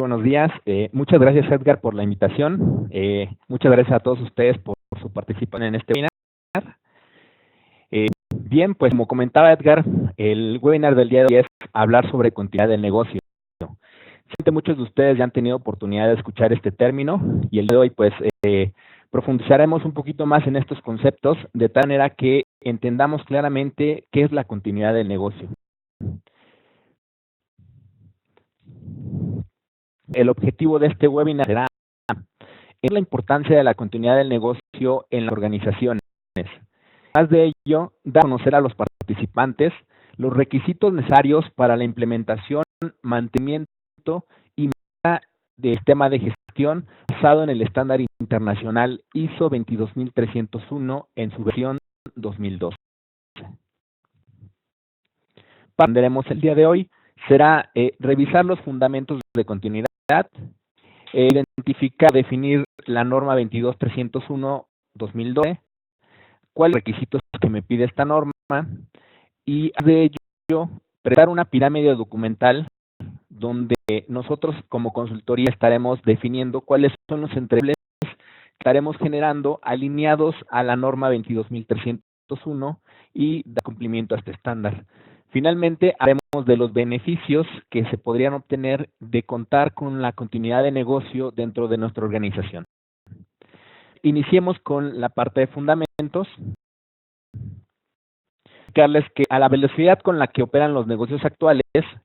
Buenos días. Muchas gracias, Edgar, por la invitación. Muchas gracias a todos ustedes por su participación en este webinar. Bien, pues como comentaba Edgar, el webinar del día de hoy es hablar sobre continuidad del negocio. Seguramente muchos de ustedes ya han tenido oportunidad de escuchar este término y el día de hoy pues profundizaremos un poquito más en estos conceptos de tal manera que entendamos claramente qué es la continuidad del negocio. El objetivo de este webinar será la importancia de la continuidad del negocio en las organizaciones. Además de ello, dar a conocer a los participantes los requisitos necesarios para la implementación, mantenimiento y mejora del sistema de gestión basado en el estándar internacional ISO 22301 en su versión 2012. Aprenderemos el día de hoy será revisar los fundamentos de continuidad, identificar, definir la norma 22301-2012, cuáles son los requisitos que me pide esta norma y de ello presentar una pirámide documental donde nosotros como consultoría estaremos definiendo cuáles son los entregables que estaremos generando alineados a la norma 22301 y de cumplimiento a este estándar. Finalmente, haremos de los beneficios que se podrían obtener de contar con la continuidad de negocio dentro de nuestra organización. Iniciemos con la parte de fundamentos. Explicarles que a la velocidad con la que operan los negocios actuales,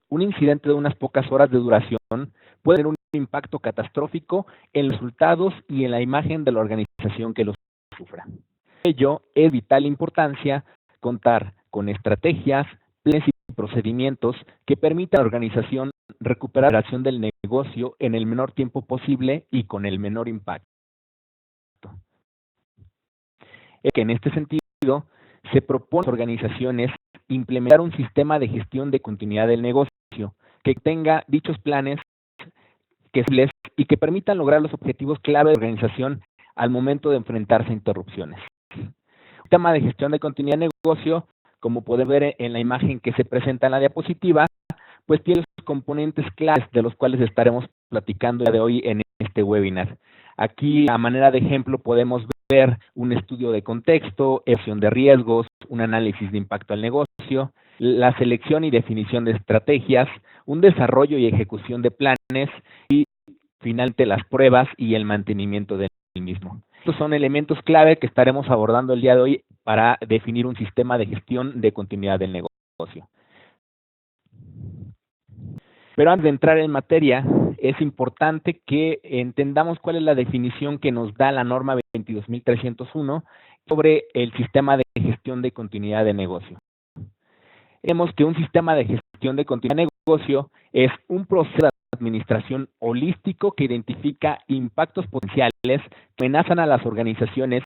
un incidente de unas pocas horas de duración puede tener un impacto catastrófico en los resultados y en la imagen de la organización que los sufra. Por ello, es de vital importancia contar con estrategias, planes y procedimientos que permitan a la organización recuperar la operación del negocio en el menor tiempo posible y con el menor impacto. Que en este sentido, se propone a las organizaciones implementar un sistema de gestión de continuidad del negocio que tenga dichos planes y que permitan lograr los objetivos clave de la organización al momento de enfrentarse a interrupciones. El sistema de gestión de continuidad del negocio, como pueden ver en la imagen que se presenta en la diapositiva, pues tiene los componentes claves de los cuales estaremos platicando el día de hoy en este webinar. Aquí, a manera de ejemplo, podemos ver un estudio de contexto, evaluación de riesgos, un análisis de impacto al negocio, la selección y definición de estrategias, un desarrollo y ejecución de planes y finalmente las pruebas y el mantenimiento del mismo. Estos son elementos clave que estaremos abordando el día de hoy para definir un sistema de gestión de continuidad del negocio. Pero antes de entrar en materia, es importante que entendamos cuál es la definición que nos da la norma 22301 sobre el sistema de gestión de continuidad de negocio. Vemos que un sistema de gestión de continuidad de negocio es un proceso de administración holístico que identifica impactos potenciales que amenazan a las organizaciones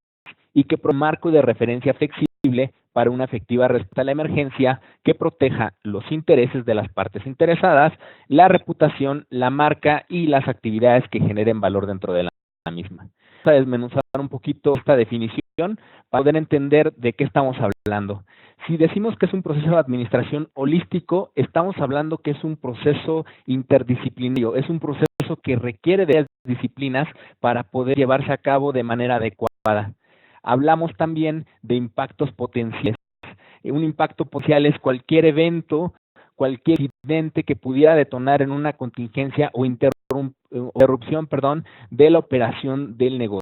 y que provee un marco de referencia flexible para una efectiva respuesta a la emergencia que proteja los intereses de las partes interesadas, la reputación, la marca y las actividades que generen valor dentro de la misma. Vamos a desmenuzar un poquito esta definición para poder entender de qué estamos hablando. Si decimos que es un proceso de administración holístico, estamos hablando que es un proceso interdisciplinario, es un proceso que requiere de disciplinas para poder llevarse a cabo de manera adecuada. Hablamos también de impactos potenciales. Un impacto potencial es cualquier evento, cualquier incidente que pudiera detonar en una contingencia o interrupción de la operación del negocio.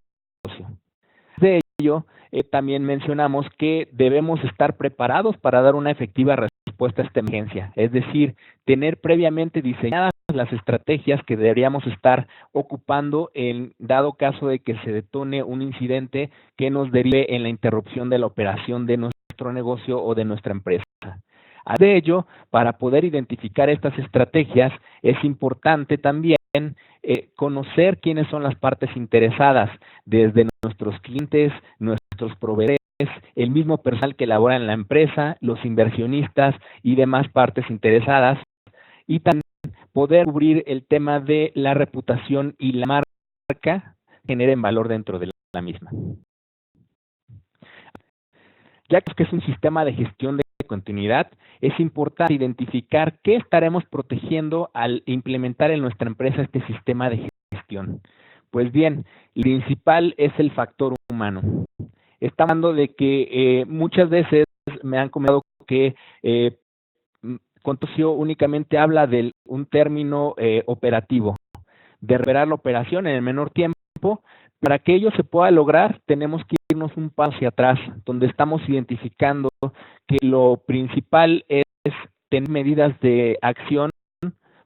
De ello, también mencionamos que debemos estar preparados para dar una efectiva respuesta a esta emergencia, es decir, tener previamente diseñadas las estrategias que deberíamos estar ocupando en dado caso de que se detone un incidente que nos derive en la interrupción de la operación de nuestro negocio o de nuestra empresa. De ello, para poder identificar estas estrategias, es importante también conocer quiénes son las partes interesadas, desde nuestros clientes, nuestros proveedores, el mismo personal que labora en la empresa, los inversionistas y demás partes interesadas, y también poder cubrir el tema de la reputación y la marca que generen valor dentro de la misma. Ya que es un sistema de gestión de de continuidad, es importante identificar qué estaremos protegiendo al implementar en nuestra empresa este sistema de gestión. Pues bien, el principal es el factor humano. Estamos hablando de que muchas veces me han comentado que Contocio únicamente habla de un término operativo, de recuperar la operación en el menor tiempo. Para que ello se pueda lograr, tenemos que irnos un paso hacia atrás, donde estamos identificando que lo principal es tener medidas de acción,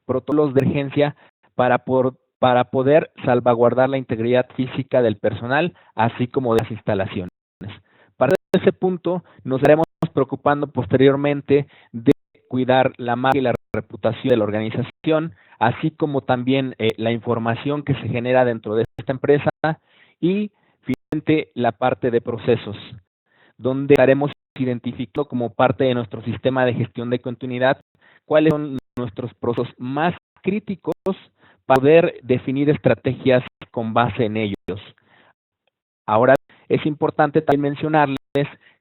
protocolos de emergencia para poder salvaguardar la integridad física del personal, así como de las instalaciones. Para ese punto, nos estaremos preocupando posteriormente de cuidar la marca y la reputación de la organización, así como también la información que se genera dentro de esta empresa y finalmente la parte de procesos, donde estaremos identificando como parte de nuestro sistema de gestión de continuidad cuáles son nuestros procesos más críticos para poder definir estrategias con base en ellos. Ahora, es importante también mencionarles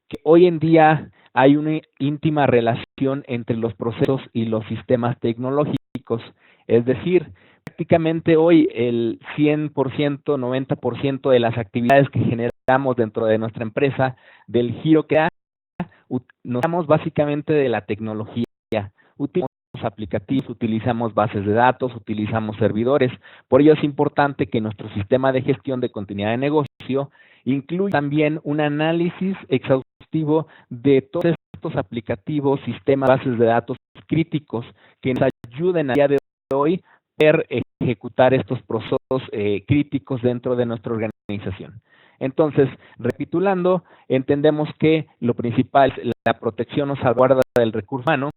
que hoy en día hay una íntima relación entre los procesos y los sistemas tecnológicos, es decir, prácticamente hoy el 100%, 90% de las actividades que generamos dentro de nuestra empresa, del giro que da, nos damos básicamente de la tecnología. Utilizamos aplicativos, utilizamos bases de datos, utilizamos servidores. Por ello es importante que nuestro sistema de gestión de continuidad de negocio incluya también un análisis exhaustivo de todos estos aplicativos, sistemas, bases de datos críticos que nos ayuden a día de hoy poder ejecutar estos procesos críticos dentro de nuestra organización. Entonces, recapitulando, entendemos que lo principal es la protección o salvaguarda del recurso humano,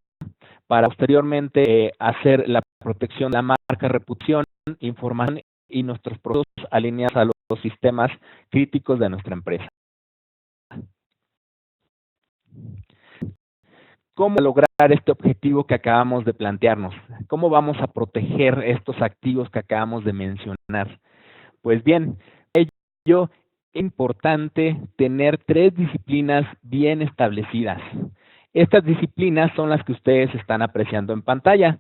para posteriormente hacer la protección de la marca, reputación, información y nuestros productos alineados a los sistemas críticos de nuestra empresa. ¿Cómo lograr este objetivo que acabamos de plantearnos? ¿Cómo vamos a proteger estos activos que acabamos de mencionar? Pues bien, ello es importante tener 3 disciplinas bien establecidas. Estas disciplinas son las que ustedes están apreciando en pantalla.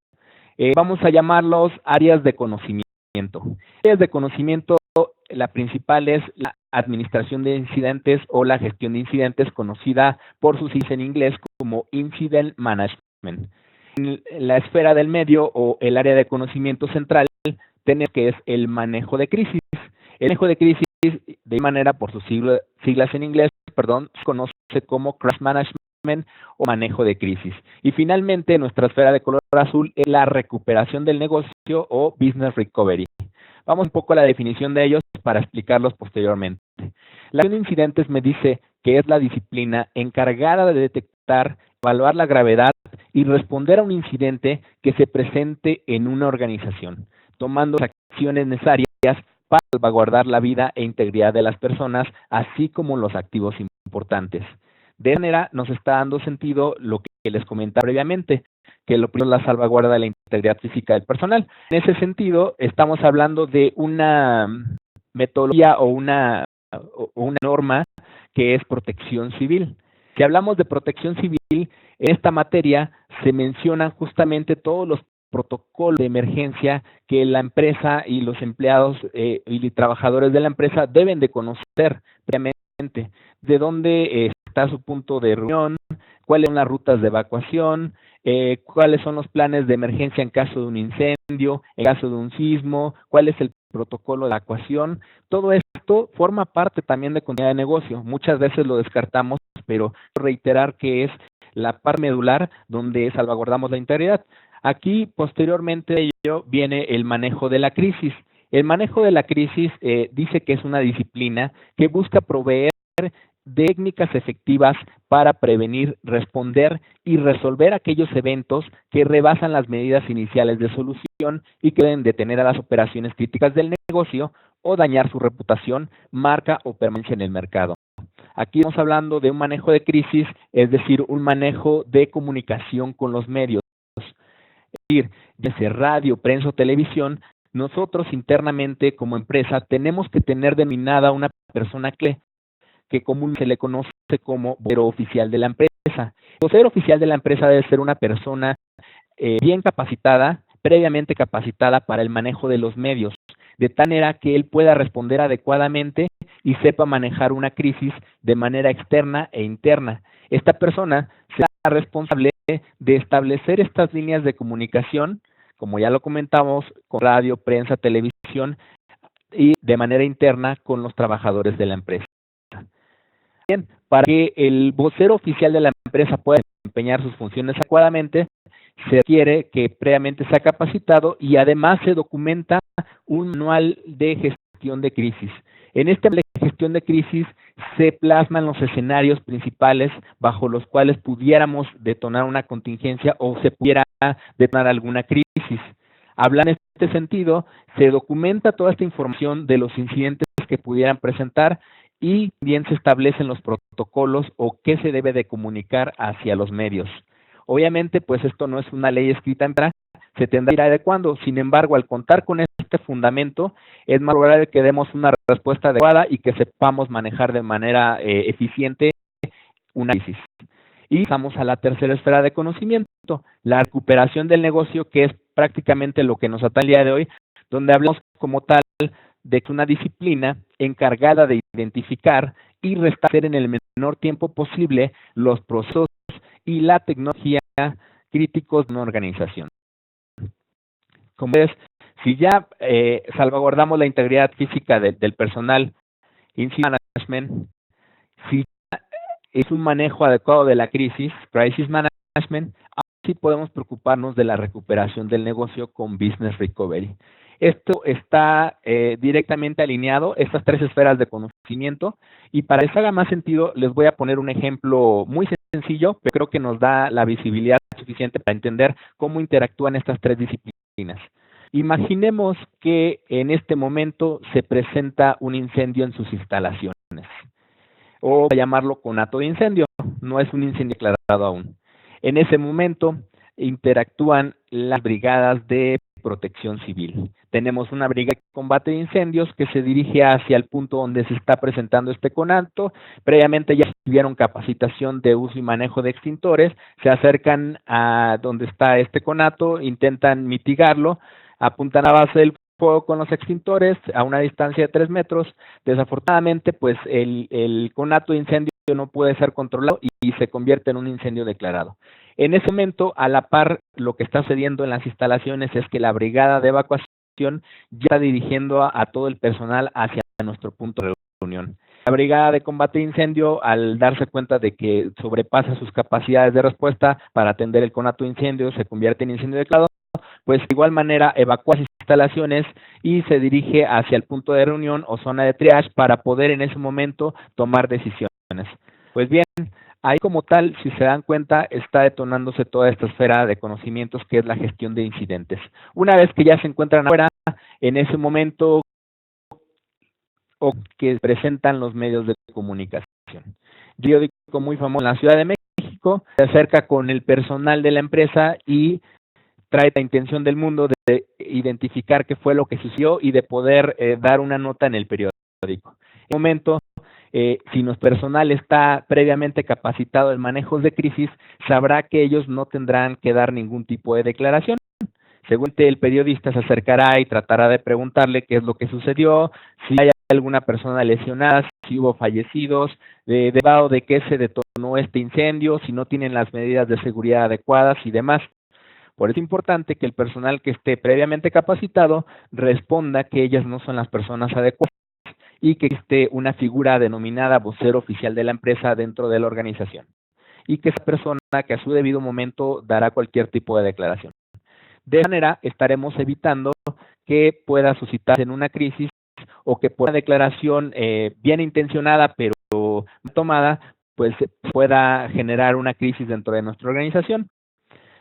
Vamos a llamarlos áreas de conocimiento. Áreas de conocimiento, la principal es la administración de incidentes o la gestión de incidentes, conocida por sus siglas en inglés como Incident Management. En la esfera del medio o el área de conocimiento central, tenemos que es el manejo de crisis. El manejo de crisis, de manera por sus siglas en inglés, se conoce como Crisis Management o manejo de crisis. Y finalmente, nuestra esfera de color azul es la recuperación del negocio o Business Recovery. Vamos un poco a la definición de ellos para explicarlos posteriormente. La gestión de incidentes me dice que es la disciplina encargada de detectar, evaluar la gravedad y responder a un incidente que se presente en una organización, tomando las acciones necesarias para salvaguardar la vida e integridad de las personas, así como los activos importantes. De esa manera nos está dando sentido lo que les comentaba previamente, que lo primero es la salvaguarda de la integridad física del personal. En ese sentido, estamos hablando de una metodología o una norma que es protección civil. Si hablamos de protección civil, en esta materia se mencionan justamente todos los protocolos de emergencia que la empresa y los empleados y trabajadores de la empresa deben de conocer previamente, de dónde está su punto de reunión, cuáles son las rutas de evacuación, cuáles son los planes de emergencia en caso de un incendio, en caso de un sismo, cuál es el protocolo de evacuación. Todo esto forma parte también de continuidad de negocio. Muchas veces lo descartamos, pero reiterar que es la parte medular donde salvaguardamos la integridad. Aquí, posteriormente de ello, viene el manejo de la crisis. El manejo de la crisis dice que es una disciplina que busca proveer de técnicas efectivas para prevenir, responder y resolver aquellos eventos que rebasan las medidas iniciales de solución y que deben detener a las operaciones críticas del negocio o dañar su reputación, marca o permanencia en el mercado. Aquí estamos hablando de un manejo de crisis, es decir, un manejo de comunicación con los medios. Es decir, desde radio, prensa o televisión, nosotros internamente como empresa tenemos que tener denominada una persona que que comúnmente se le conoce como vocero oficial de la empresa. El vocero oficial de la empresa debe ser una persona bien capacitada, previamente capacitada para el manejo de los medios, de tal manera que él pueda responder adecuadamente y sepa manejar una crisis de manera externa e interna. Esta persona será responsable de establecer estas líneas de comunicación, como ya lo comentamos, con radio, prensa, televisión y de manera interna con los trabajadores de la empresa. Bien, para que el vocero oficial de la empresa pueda desempeñar sus funciones adecuadamente, se requiere que previamente sea capacitado y además se documenta un manual de gestión de crisis. En este manual de gestión de crisis se plasman los escenarios principales bajo los cuales pudiéramos detonar una contingencia o se pudiera detonar alguna crisis. Hablando en este sentido, se documenta toda esta información de los incidentes que pudieran presentar y también se establecen los protocolos o qué se debe de comunicar hacia los medios. Obviamente, pues esto no es una ley escrita en piedra, se tendrá que ir adecuando. Sin embargo, al contar con este fundamento, es más probable que demos una respuesta adecuada y que sepamos manejar de manera eficiente una crisis. Y pasamos a la tercera esfera de conocimiento, la recuperación del negocio, que es prácticamente lo que nos atañe el día de hoy, donde hablamos como tal de una disciplina encargada de identificar y restablecer en el menor tiempo posible los procesos y la tecnología críticos de una organización. Como ves, si ya salvaguardamos la integridad física del personal, incident management, si ya es un manejo adecuado de la crisis management, así podemos preocuparnos de la recuperación del negocio con business recovery. Esto está directamente alineado, estas tres esferas de conocimiento, y para que les haga más sentido, les voy a poner un ejemplo muy sencillo, pero creo que nos da la visibilidad suficiente para entender cómo interactúan estas tres disciplinas. Imaginemos que en este momento se presenta un incendio en sus instalaciones, o a llamarlo conato de incendio, no es un incendio declarado aún. En ese momento interactúan las brigadas de protección civil. Tenemos una brigada de combate de incendios que se dirige hacia el punto donde se está presentando este conato. Previamente ya tuvieron capacitación de uso y manejo de extintores, se acercan a donde está este conato, intentan mitigarlo, apuntan a base del fuego con los extintores a una distancia de 3 metros. Desafortunadamente, pues el conato de incendio no puede ser controlado y se convierte en un incendio declarado. En ese momento, a la par, lo que está sucediendo en las instalaciones es que la brigada de evacuación ya está dirigiendo a todo el personal hacia nuestro punto de reunión. La brigada de combate de incendio, al darse cuenta de que sobrepasa sus capacidades de respuesta para atender el conato de incendio, se convierte en incendio declarado, pues de igual manera evacúa las instalaciones y se dirige hacia el punto de reunión o zona de triage para poder en ese momento tomar decisiones. Pues bien, ahí como tal, si se dan cuenta, está detonándose toda esta esfera de conocimientos que es la gestión de incidentes. Una vez que ya se encuentran afuera, en ese momento o que presentan los medios de comunicación. Yo digo muy famoso en la Ciudad de México, se acerca con el personal de la empresa y trae la intención del mundo de identificar qué fue lo que sucedió y de poder dar una nota en el periódico. En el momento, si nuestro personal está previamente capacitado en manejos de crisis, sabrá que ellos no tendrán que dar ningún tipo de declaración. Seguramente el periodista se acercará y tratará de preguntarle qué es lo que sucedió, si hay alguna persona lesionada, si hubo fallecidos, derivado de qué se detonó este incendio, si no tienen las medidas de seguridad adecuadas y demás. Por eso es importante que el personal que esté previamente capacitado responda que ellas no son las personas adecuadas y que existe una figura denominada vocero oficial de la empresa dentro de la organización y que esa persona que a su debido momento dará cualquier tipo de declaración. De esa manera estaremos evitando que pueda suscitarse en una crisis o que por una declaración bien intencionada pero mal tomada pues pueda generar una crisis dentro de nuestra organización.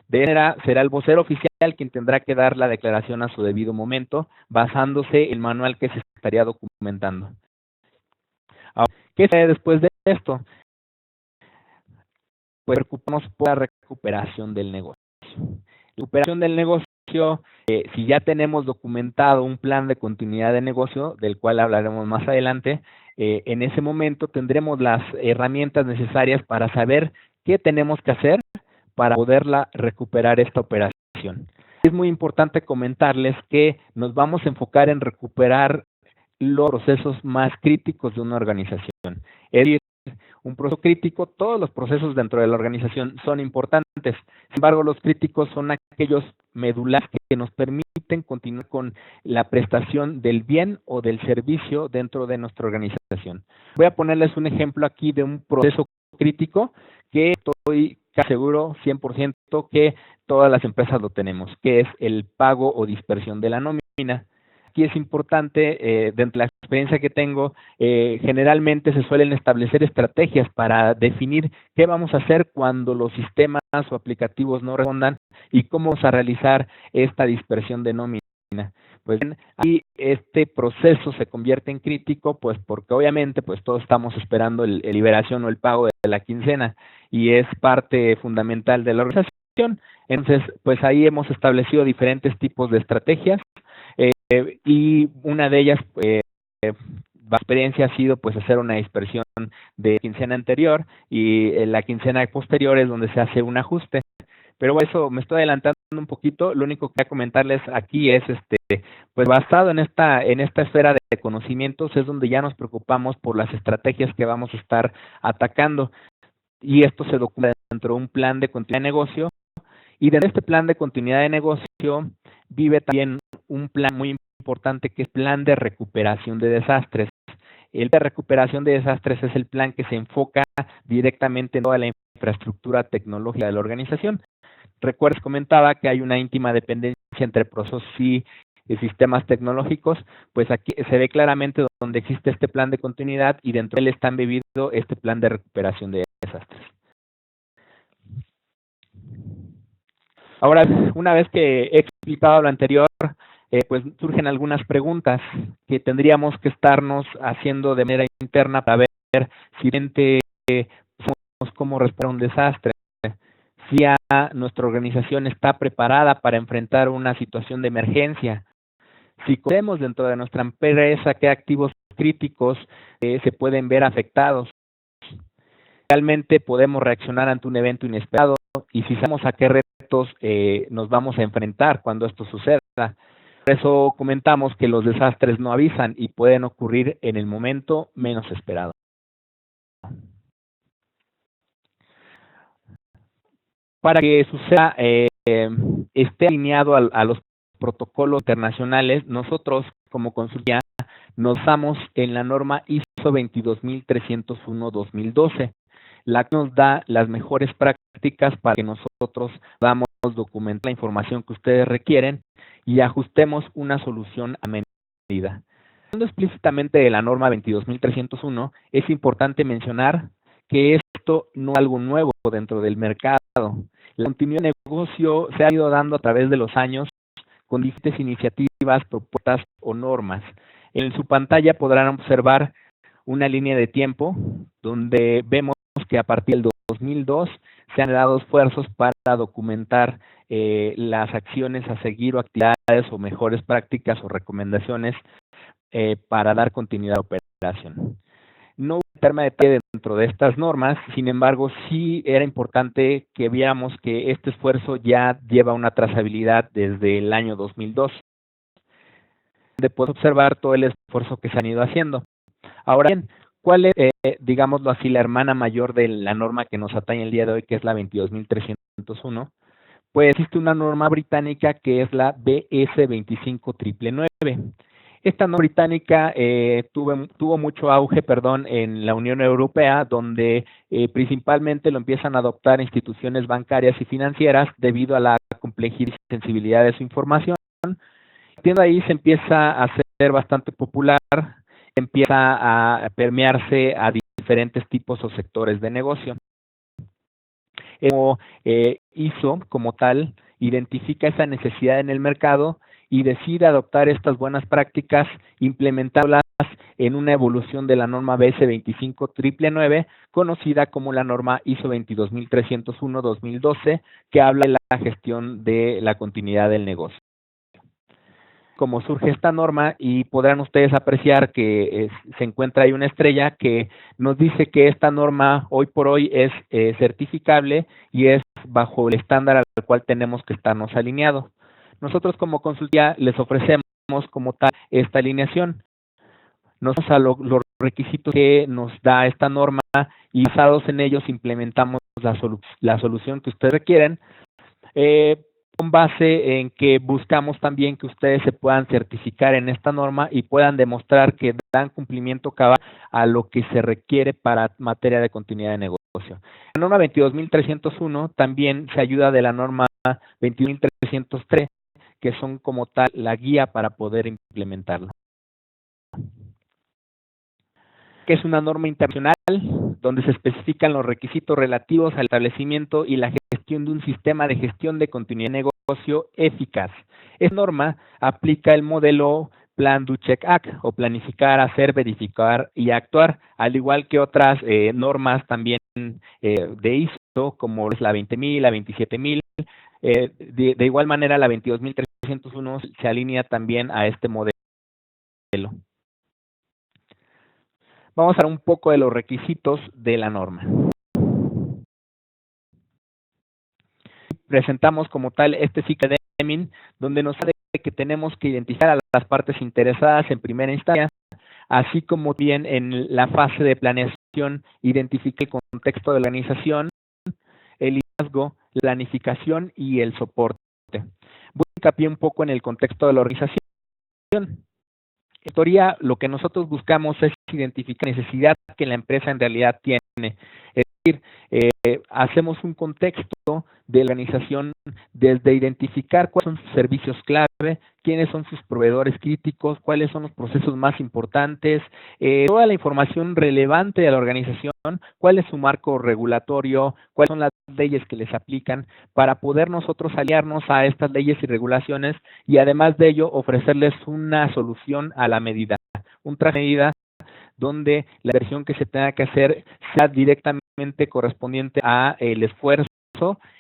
De manera, será el vocero oficial quien tendrá que dar la declaración a su debido momento, basándose en el manual que se estaría documentando. Ahora, ¿qué sucede después de esto? Pues preocupamos por la recuperación del negocio. La recuperación del negocio si ya tenemos documentado un plan de continuidad de negocio, del cual hablaremos más adelante, en ese momento tendremos las herramientas necesarias para saber qué tenemos que hacer para poderla recuperar esta operación. Es muy importante comentarles que nos vamos a enfocar en recuperar los procesos más críticos de una organización. Es decir, un proceso crítico, todos los procesos dentro de la organización son importantes. Sin embargo, los críticos son aquellos medulares que nos permiten continuar con la prestación del bien o del servicio dentro de nuestra organización. Voy a ponerles un ejemplo aquí de un proceso crítico que estoy casi seguro 100% que todas las empresas lo tenemos, que es el pago o dispersión de la nómina. Aquí es importante, dentro de la experiencia que tengo, generalmente se suelen establecer estrategias para definir qué vamos a hacer cuando los sistemas o aplicativos no respondan y cómo vamos a realizar esta dispersión de nómina. Pues bien, aquí este proceso se convierte en crítico, pues porque obviamente pues todos estamos esperando el liberación o el pago de la quincena y es parte fundamental de la organización. Entonces, pues ahí hemos establecido diferentes tipos de estrategias. Y una de ellas, la experiencia ha sido pues hacer una dispersión de quincena anterior y la quincena posterior es donde se hace un ajuste. Pero eso me estoy adelantando un poquito. Lo único que voy a comentarles aquí es pues basado en esta esfera de conocimientos es donde ya nos preocupamos por las estrategias que vamos a estar atacando. Y esto se documenta dentro de un plan de continuidad de negocio. Y de este plan de continuidad de negocio vive también un plan muy importante que es plan de recuperación de desastres. El de recuperación de desastres es el plan que se enfoca directamente en toda la infraestructura tecnológica de la organización. Recuerdas, comentaba que hay una íntima dependencia entre procesos y sistemas tecnológicos, pues aquí se ve claramente donde existe este plan de continuidad y dentro de él está embebido este plan de recuperación de desastres. Ahora, una vez que he explicado lo anterior, pues surgen algunas preguntas que tendríamos que estarnos haciendo de manera interna para ver si sabemos cómo responder a un desastre, si nuestra organización está preparada para enfrentar una situación de emergencia, si conocemos dentro de nuestra empresa qué activos críticos se pueden ver afectados, realmente podemos reaccionar ante un evento inesperado y si sabemos a qué retos nos vamos a enfrentar cuando esto suceda. Por eso comentamos que los desastres no avisan y pueden ocurrir en el momento menos esperado. Para que suceda, esté alineado a los protocolos internacionales, nosotros como consultoría nos basamos en la norma ISO 22301-2012, la que nos da las mejores prácticas para que nosotros podamos documentar la información que ustedes requieren y ajustemos una solución a medida. Hablando explícitamente de la norma 22301, es importante mencionar que esto no es algo nuevo dentro del mercado. La continuidad de negocio se ha ido dando a través de los años con diferentes iniciativas, propuestas o normas. En su pantalla podrán observar una línea de tiempo donde vemos que a partir del 2002 se han dado esfuerzos para documentar las acciones a seguir o actividades o mejores prácticas o recomendaciones para dar continuidad a la operación. No voy a meterme a detalle dentro de estas normas, sin embargo, sí era importante que viéramos que este esfuerzo ya lleva una trazabilidad desde el año 2002, donde puedes observar todo el esfuerzo que se han ido haciendo. Ahora bien, ¿cuál es, digámoslo así, la hermana mayor de la norma que nos atañe el día de hoy, que es la 22301? Pues existe una norma británica que es la BS 25999. Esta norma británica tuvo mucho auge, en la Unión Europea, donde principalmente lo empiezan a adoptar instituciones bancarias y financieras debido a la complejidad y sensibilidad de su información. Partiendo de ahí se empieza a ser bastante popular, empieza a permearse a diferentes tipos o sectores de negocio. Como ISO como tal identifica esa necesidad en el mercado y decide adoptar estas buenas prácticas, implementarlas en una evolución de la norma BS 25999, conocida como la norma ISO 22301-2012, que habla de la gestión de la continuidad del negocio. Como surge esta norma, y podrán ustedes apreciar que se encuentra ahí una estrella que nos dice que esta norma hoy por hoy es certificable y es bajo el estándar al cual tenemos que estarnos alineados. Nosotros como consultoría les ofrecemos como tal esta alineación. Nos vamos a los requisitos que nos da esta norma y basados en ellos implementamos la solución que ustedes requieren. Con base en que buscamos también que ustedes se puedan certificar en esta norma y puedan demostrar que dan cumplimiento cabal a lo que se requiere para materia de continuidad de negocio. La norma 22301 también se ayuda de la norma 22303, que son como tal la guía para poder implementarla. Que es una norma internacional donde se especifican los requisitos relativos al establecimiento y la gestión de un sistema de gestión de continuidad de negocio eficaz. Esta norma aplica el modelo Plan, Do, Check, Act, o planificar, hacer, verificar y actuar, al igual que otras normas también de ISO, como es la 20000, la 27000. De igual manera, la 22301 se alinea también a este modelo. Vamos a ver un poco de los requisitos de la norma. Presentamos como tal este ciclo de Deming, donde nos dice que tenemos que identificar a las partes interesadas en primera instancia, así como bien en la fase de planeación, identificar el contexto de la organización, el liderazgo, la planificación y el soporte. Voy a hincapié un poco en el contexto de la organización. En teoría, lo que nosotros buscamos es identificar la necesidad que la empresa en realidad tiene. Es decir, hacemos un contexto de la organización desde identificar cuáles son sus servicios clave, quiénes son sus proveedores críticos, cuáles son los procesos más importantes, toda la información relevante de la organización, cuál es su marco regulatorio, cuáles son las leyes que les aplican, para poder nosotros aliarnos a estas leyes y regulaciones y además de ello ofrecerles una solución a la medida, un traje de medida donde la inversión que se tenga que hacer sea directamente correspondiente a el esfuerzo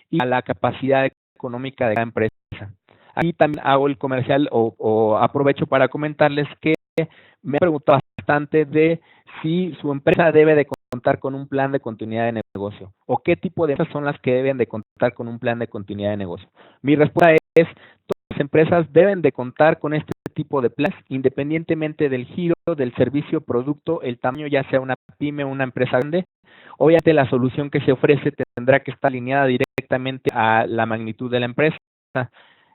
y a la capacidad económica de cada empresa. Aquí también hago el comercial o aprovecho para comentarles que me han preguntado bastante de si su empresa debe de contar con un plan de continuidad de negocio o qué tipo de empresas son las que deben de contar con un plan de continuidad de negocio. Mi respuesta es: todas las empresas deben de contar con este tipo de planes, independientemente del giro, del servicio, producto, el tamaño, ya sea una pyme o una empresa grande. Obviamente la solución que se ofrece tendrá que estar alineada directamente a la magnitud de la empresa.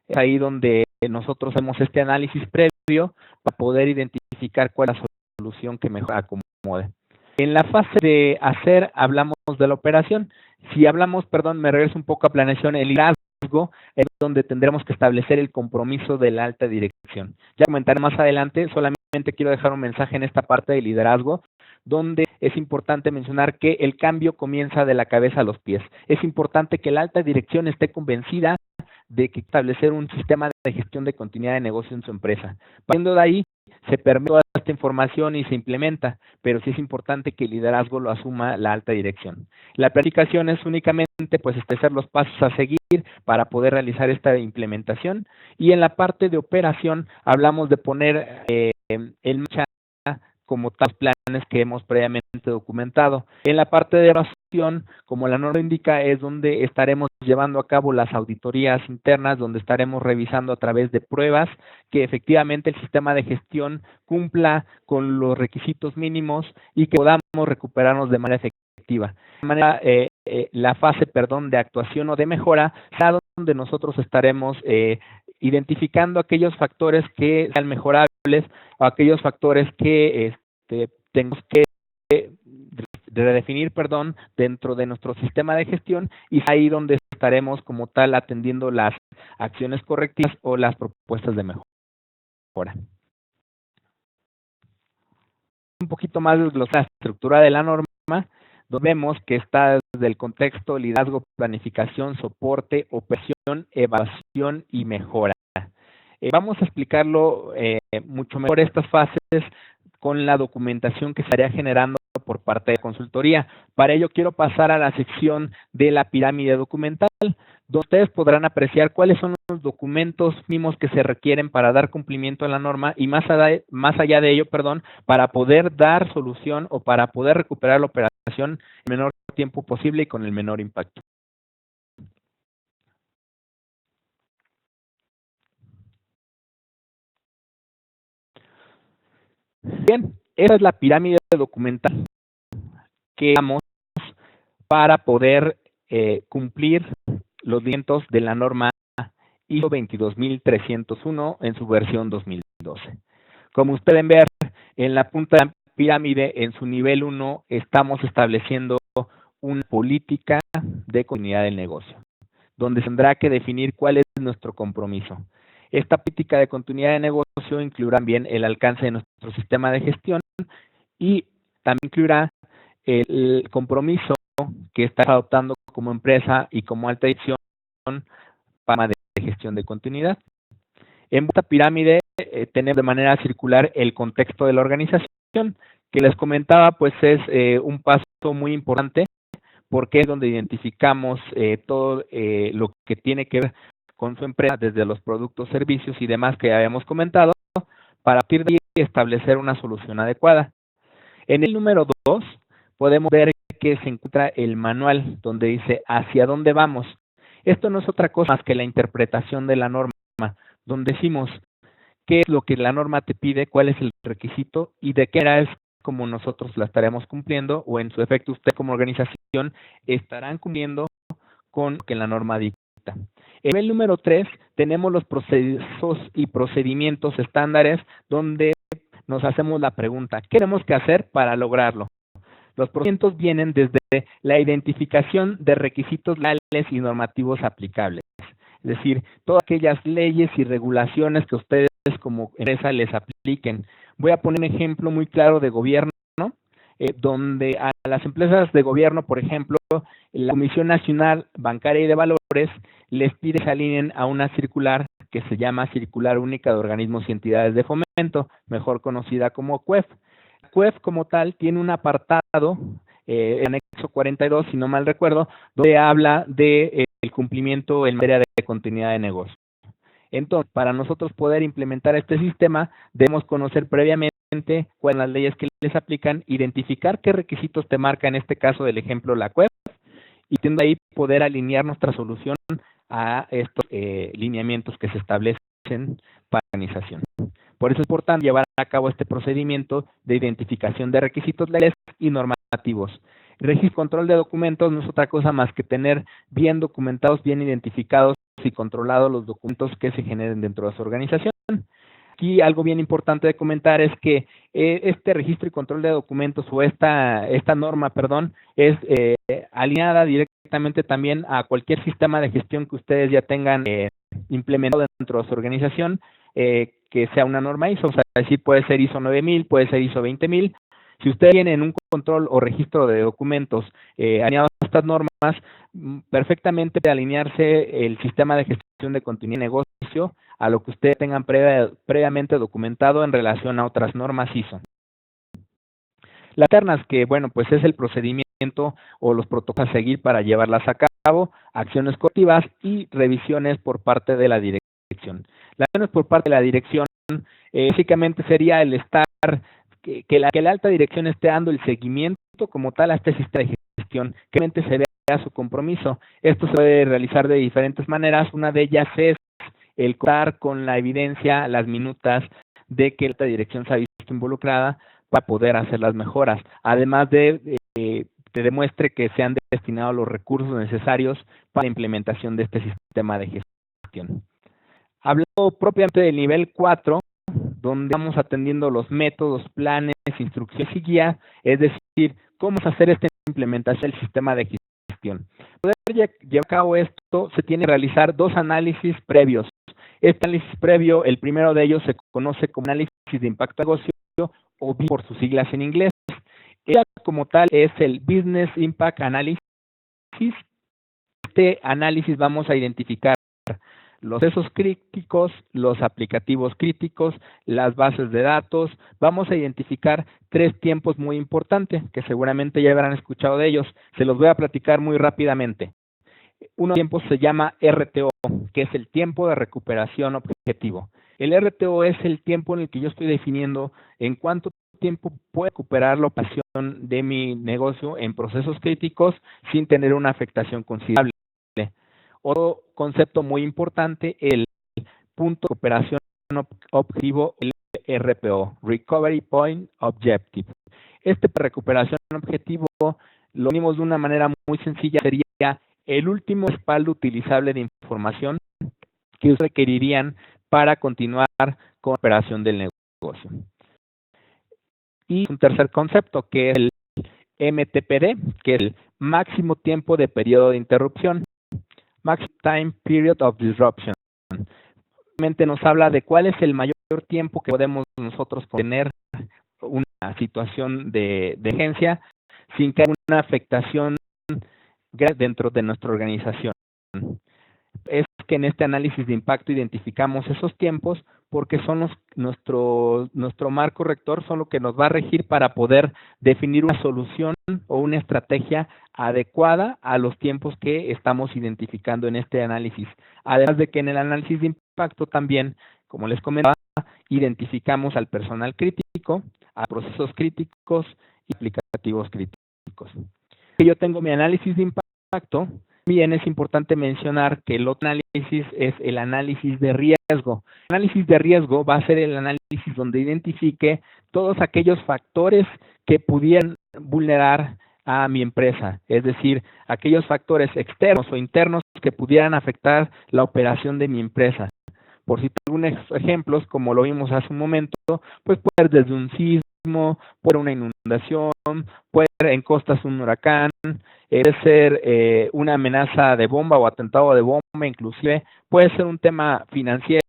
Es ahí donde nosotros hacemos este análisis previo para poder identificar cuál es la solución que mejor acomode. En la fase de hacer hablamos de la operación. Si hablamos, me regreso un poco a planeación, el liderazgo es donde tendremos que establecer el compromiso de la alta dirección. Ya comentaré más adelante, solamente quiero dejar un mensaje en esta parte de liderazgo, donde es importante mencionar que el cambio comienza de la cabeza a los pies. Es importante que la alta dirección esté convencida de que establecer un sistema de gestión de continuidad de negocio en su empresa. Partiendo de ahí, se permite toda esta información y se implementa, pero sí es importante que el liderazgo lo asuma la alta dirección. La planificación es únicamente establecer los pasos a seguir para poder realizar esta implementación, y en la parte de operación hablamos de poner en marcha como tal planes que hemos previamente documentado. En la parte de evaluación, como la norma indica, es donde estaremos llevando a cabo las auditorías internas, donde estaremos revisando a través de pruebas que efectivamente el sistema de gestión cumpla con los requisitos mínimos y que podamos recuperarnos de manera efectiva. De manera, la fase, de actuación o de mejora, será donde nosotros estaremos identificando aquellos factores que sean mejorables o aquellos factores que tenemos que redefinir, dentro de nuestro sistema de gestión, y es ahí donde estaremos como tal atendiendo las acciones correctivas o las propuestas de mejora. Un poquito más de la estructura de la norma, donde vemos que está desde el contexto, liderazgo, planificación, soporte, operación, evaluación y mejora. Vamos a explicarlo mucho mejor estas fases con la documentación que estaría generando por parte de consultoría. Para ello quiero pasar a la sección de la pirámide documental, donde ustedes podrán apreciar cuáles son los documentos mínimos que se requieren para dar cumplimiento a la norma y más allá de ello, para poder dar solución o para poder recuperar la operación en el menor tiempo posible y con el menor impacto. Bien, esa es la pirámide documental que damos para poder cumplir los lineamientos de la norma ISO 22301 en su versión 2012. Como ustedes pueden ver, en la punta de la pirámide, en su nivel 1, estamos estableciendo una política de continuidad del negocio, donde tendrá que definir cuál es nuestro compromiso. Esta política de continuidad de negocio incluirá también el alcance de nuestro sistema de gestión y también incluirá el compromiso que está adoptando como empresa y como alta dirección para de gestión de continuidad. En esta pirámide tenemos de manera circular el contexto de la organización, que les comentaba, pues es un paso muy importante, porque es donde identificamos todo lo que tiene que ver con su empresa, desde los productos, servicios y demás que ya habíamos comentado, para partir de ahí establecer una solución adecuada. En el número 2 podemos ver que se encuentra el manual, donde dice hacia dónde vamos. Esto no es otra cosa más que la interpretación de la norma, donde decimos qué es lo que la norma te pide, cuál es el requisito y de qué manera es como nosotros la estaremos cumpliendo, o en su efecto usted como organización estarán cumpliendo con lo que la norma dicta. En el número 3 tenemos los procesos y procedimientos estándares, donde nos hacemos la pregunta, ¿qué tenemos que hacer para lograrlo? Los procedimientos vienen desde la identificación de requisitos legales y normativos aplicables. Es decir, todas aquellas leyes y regulaciones que ustedes como empresa les apliquen. Voy a poner un ejemplo muy claro de gobierno, donde a las empresas de gobierno, por ejemplo, la Comisión Nacional Bancaria y de Valores les pide que se alineen a una circular que se llama Circular Única de Organismos y Entidades de Fomento, mejor conocida como CUEF. La CUEF como tal tiene un apartado, anexo 42, si no mal recuerdo, donde habla de el cumplimiento en materia de continuidad de negocio. Entonces, para nosotros poder implementar este sistema, debemos conocer previamente cuáles son las leyes que les aplican, identificar qué requisitos te marca, en este caso del ejemplo la CUEF, y teniendo ahí poder alinear nuestra solución a estos lineamientos que se establecen para la organización. Por eso es importante llevar a cabo este procedimiento de identificación de requisitos legales y normativos. El registro y control de documentos no es otra cosa más que tener bien documentados, bien identificados y controlados los documentos que se generen dentro de su organización. Aquí algo bien importante de comentar es que este registro y control de documentos o esta norma, es alineada directamente también a cualquier sistema de gestión que ustedes ya tengan implementado dentro de su organización, que sea una norma ISO, o sea, decir, puede ser ISO 9000, puede ser ISO 20000. Si ustedes tienen un control o registro de documentos alineados a estas normas, perfectamente puede alinearse el sistema de gestión de continuidad de negocio a lo que ustedes tengan previamente documentado en relación a otras normas ISO. Las ternas, que bueno, pues es el procedimiento o los protocolos a seguir para llevarlas a cabo, acciones correctivas y revisiones por parte de la dirección. Las acciones por parte de la dirección básicamente sería el estar, que la alta dirección esté dando el seguimiento como tal a este sistema de gestión, que realmente se vea su compromiso. Esto se puede realizar de diferentes maneras. Una de ellas es el contar con la evidencia, las minutas de que la alta dirección se ha visto involucrada para poder hacer las mejoras. Además de te demuestre que se han destinado los recursos necesarios para la implementación de este sistema de gestión. Hablando propiamente del nivel 4, donde vamos atendiendo los métodos, planes, instrucciones y guías, es decir, cómo hacer esta implementación del sistema de gestión. Para poder llevar a cabo esto, se tiene que realizar dos análisis previos. Este análisis previo, el primero de ellos se conoce como análisis de impacto de negocio, o BIM por sus siglas en inglés. Ella como tal es el Business Impact Analysis. Este análisis vamos a identificar los procesos críticos, los aplicativos críticos, las bases de datos. Vamos a identificar 3 tiempos muy importantes que seguramente ya habrán escuchado de ellos. Se los voy a platicar muy rápidamente. Uno de los tiempos se llama RTO, que es el tiempo de recuperación objetivo. El RTO es el tiempo en el que yo estoy definiendo en cuánto tiempo puedo recuperar la operación de mi negocio en procesos críticos sin tener una afectación considerable. Otro concepto muy importante, el punto de recuperación objetivo, el RPO, Recovery Point Objective. Este recuperación objetivo lo unimos de una manera muy sencilla, sería el último respaldo utilizable de información que requerirían para continuar con la operación del negocio. Y un tercer concepto, que es el MTPD, que es el máximo tiempo de periodo de interrupción, Maximum Time Period of Disruption. Realmente nos habla de cuál es el mayor tiempo que podemos nosotros tener una situación de emergencia sin que haya una afectación dentro de nuestra organización. Es que en este análisis de impacto identificamos esos tiempos porque son nuestro marco rector, son lo que nos va a regir para poder definir una solución o una estrategia adecuada a los tiempos que estamos identificando en este análisis. Además de que en el análisis de impacto también, como les comentaba, identificamos al personal crítico, a procesos críticos y aplicativos críticos. Yo tengo mi análisis de impacto. También es importante mencionar que el otro análisis es el análisis de riesgo. El análisis de riesgo va a ser el análisis donde identifique todos aquellos factores que pudieran vulnerar a mi empresa, es decir, aquellos factores externos o internos que pudieran afectar la operación de mi empresa. Por citar algunos ejemplos, como lo vimos hace un momento, pues puede ser desde un sismo, puede ser una inundación, puede ser en costas un huracán, puede ser una amenaza de bomba o atentado de bomba, inclusive puede ser un tema financiero.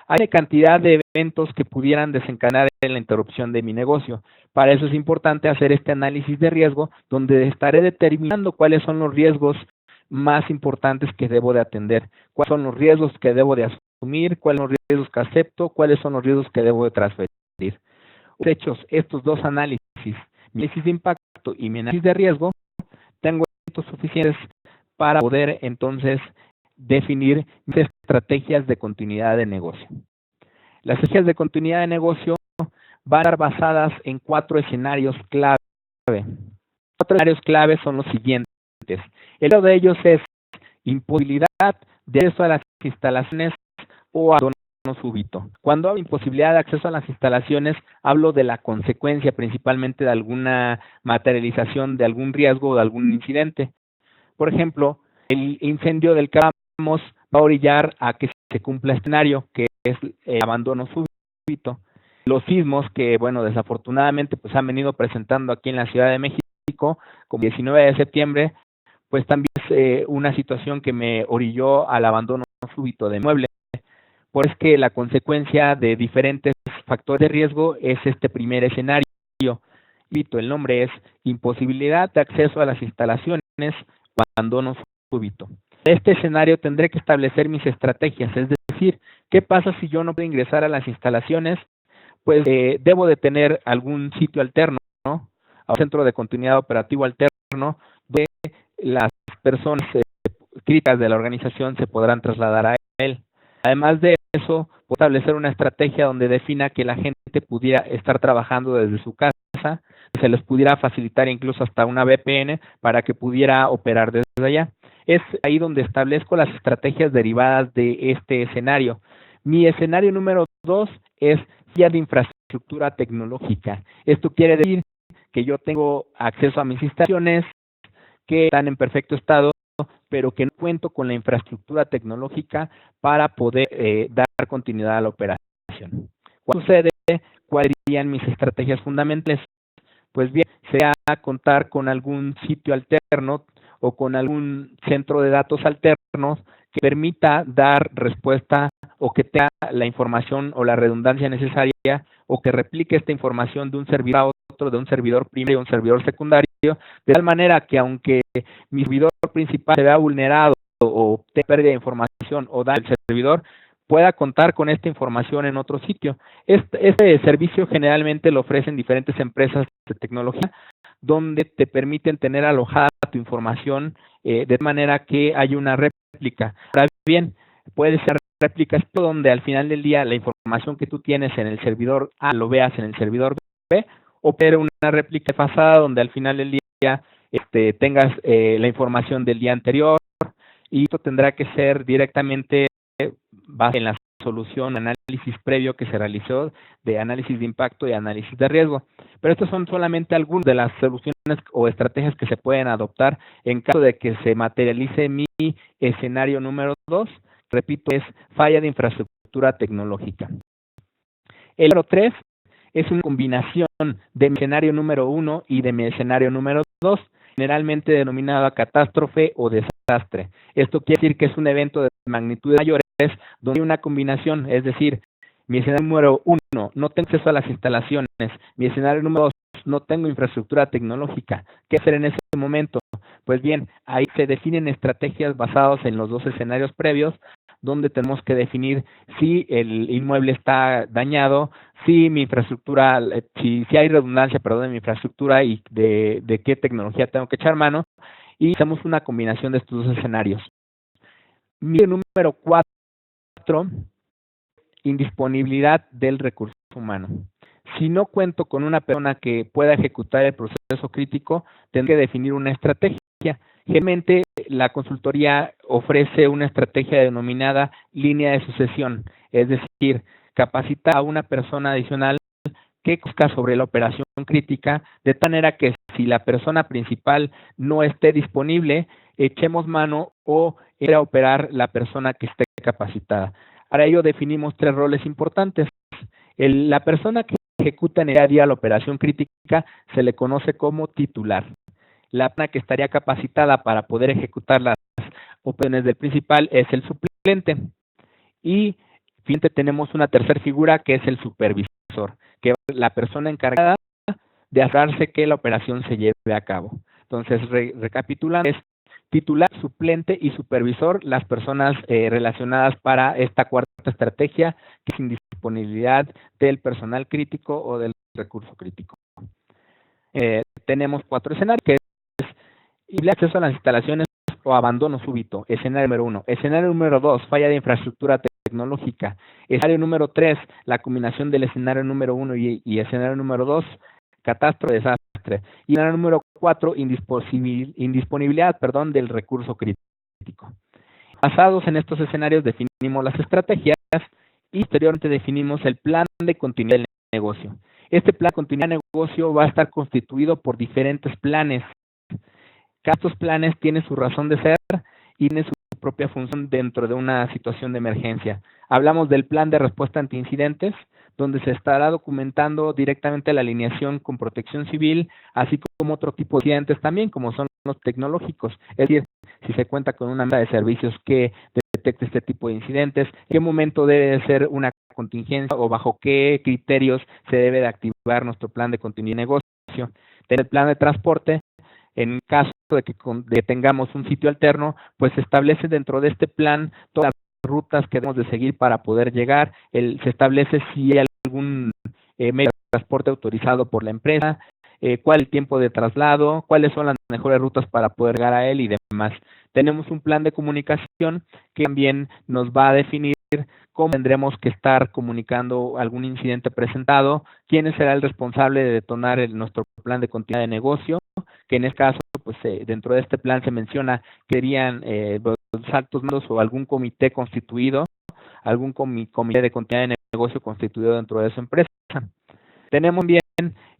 Hay una cantidad de eventos que pudieran desencadenar en la interrupción de mi negocio. Para eso es importante hacer este análisis de riesgo, donde estaré determinando cuáles son los riesgos más importantes que debo de atender, cuáles son los riesgos que debo de asumir, cuáles son los riesgos que acepto, cuáles son los riesgos que debo de transferir. Hechos estos dos análisis, mi análisis de impacto y mi análisis de riesgo, tengo elementos suficientes para poder entonces definir mis estrategias de continuidad de negocio. Las estrategias de continuidad de negocio van a estar basadas en 4 escenarios clave. 4 escenarios clave son los siguientes. El primero de ellos es imposibilidad de acceso a las instalaciones o abandono súbito. Cuando hablo de imposibilidad de acceso a las instalaciones, hablo de la consecuencia principalmente de alguna materialización de algún riesgo o de algún incidente. Por ejemplo, el incendio del que hablamos va a orillar a que se cumpla este escenario, que es el abandono súbito. Los sismos que, bueno, desafortunadamente pues han venido presentando aquí en la Ciudad de México, como el 19 de septiembre, pues también es una situación que me orilló al abandono súbito de inmueble. Por eso es que la consecuencia de diferentes factores de riesgo es este primer escenario. El nombre es imposibilidad de acceso a las instalaciones o abandono súbito. En este escenario tendré que establecer mis estrategias, es decir, ¿qué pasa si yo no puedo ingresar a las instalaciones? Pues debo de tener algún sitio alterno, ¿no? A un centro de continuidad operativo alterno, de las personas críticas de la organización se podrán trasladar a él. Además de eso, puedo establecer una estrategia donde defina que la gente pudiera estar trabajando desde su casa, se les pudiera facilitar incluso hasta una VPN para que pudiera operar desde allá. Es ahí donde establezco las estrategias derivadas de este escenario. Mi escenario número 2 es ya de infraestructura tecnológica. Esto quiere decir que yo tengo acceso a mis instalaciones que están en perfecto estado, pero que no cuento con la infraestructura tecnológica para poder dar continuidad a la operación. ¿Cuál sucede? ¿Cuáles serían mis estrategias fundamentales? Pues bien, sea contar con algún sitio alterno o con algún centro de datos alternos que permita dar respuesta o que tenga la información o la redundancia necesaria o que replique esta información de un servidor a otro, de un servidor primario a un servidor secundario, de tal manera que aunque mi servidor principal se vea vulnerado o tenga pérdida de información información o da el servidor pueda contar con esta información en otro sitio. Este servicio generalmente lo ofrecen diferentes empresas de tecnología donde te permiten tener alojada tu información de manera que hay una réplica. Ahora bien, puede ser réplicas donde al final del día la información que tú tienes en el servidor A lo veas en el servidor B, o puede ser una réplica pasada donde al final del día tengas la información del día anterior, y esto tendrá que ser directamente basado en la solución, análisis previo que se realizó de análisis de impacto y análisis de riesgo. Pero estos son solamente algunas de las soluciones o estrategias que se pueden adoptar en caso de que se materialice mi escenario número 2. Repito, es falla de infraestructura tecnológica. El número 3 es una combinación de mi escenario número 1 y de mi escenario número 2, generalmente denominada catástrofe o desastre. Esto quiere decir que es un evento de magnitudes mayores donde hay una combinación, es decir, mi escenario número 1, no tengo acceso a las instalaciones. Mi escenario número 2, no tengo infraestructura tecnológica. ¿Qué hacer en ese momento? Pues bien, ahí se definen estrategias basadas en los dos escenarios previos, donde tenemos que definir si el inmueble está dañado, si mi infraestructura, si hay redundancia, perdón, en mi infraestructura y de qué tecnología tengo que echar mano, y hacemos una combinación de estos dos escenarios. Mi número 4, indisponibilidad del recurso humano. Si no cuento con una persona que pueda ejecutar el proceso crítico, tendré que definir una estrategia. Generalmente, la consultoría ofrece una estrategia denominada línea de sucesión, es decir, capacita a una persona adicional que conozca sobre la operación crítica, de tal manera que si la persona principal no esté disponible, echemos mano o entre a operar la persona que esté capacitada. Para ello definimos 3 roles importantes. La persona que ejecuta en el día a día la operación crítica se le conoce como titular. La persona que estaría capacitada para poder ejecutar las operaciones del principal es el suplente. Y finalmente tenemos una tercera figura que es el supervisor, que es la persona encargada de asegurarse que la operación se lleve a cabo. Entonces, recapitulando, es titular, suplente y supervisor, las personas relacionadas para esta cuarta estrategia, que es indisponibilidad del personal crítico o del recurso crítico. Tenemos 4 escenarios, que es acceso a las instalaciones o abandono súbito, escenario número 1. Escenario número 2, falla de infraestructura tecnológica. Escenario número 3, la combinación del escenario número 1 y escenario número 2, catástrofe, desastre. Y escenario número 4, indisponibilidad del recurso crítico. Basados en estos escenarios definimos las estrategias y posteriormente definimos el plan de continuidad del negocio. Este plan de continuidad de negocio va a estar constituido por diferentes planes. Cada estos planes tienen su razón de ser y tienen su propia función dentro de una situación de emergencia. Hablamos del plan de respuesta ante incidentes, donde se estará documentando directamente la alineación con protección civil, así como otro tipo de incidentes también, como son los tecnológicos. Es decir, si se cuenta con una mesa de servicios que detecte este tipo de incidentes, qué momento debe de ser una contingencia o bajo qué criterios se debe de activar nuestro plan de continuidad de negocio. Tener el plan de transporte, en caso de que tengamos un sitio alterno, pues se establece dentro de este plan todas las rutas que debemos de seguir para poder llegar. Se establece si hay algún medio de transporte autorizado por la empresa, cuál es el tiempo de traslado, cuáles son las mejores rutas para poder llegar a él y demás. Tenemos un plan de comunicación que también nos va a definir cómo tendremos que estar comunicando algún incidente presentado, quién será el responsable de detonar nuestro plan de continuidad de negocio, que en este caso, pues dentro de este plan se menciona que serían los altos mandos o algún comité constituido, algún comité de continuidad de negocio constituido dentro de su empresa. Tenemos bien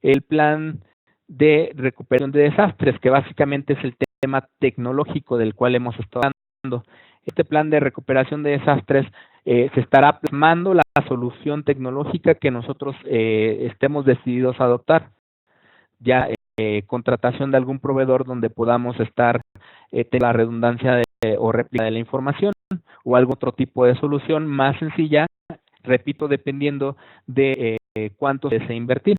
el plan de recuperación de desastres, que básicamente es el tema tecnológico del cual hemos estado hablando. Este plan de recuperación de desastres se estará plasmando la solución tecnológica que nosotros estemos decididos a adoptar. Ya contratación de algún proveedor donde podamos estar tener la redundancia o réplica de la información o algún otro tipo de solución más sencilla, repito, dependiendo de cuánto se desee invertir.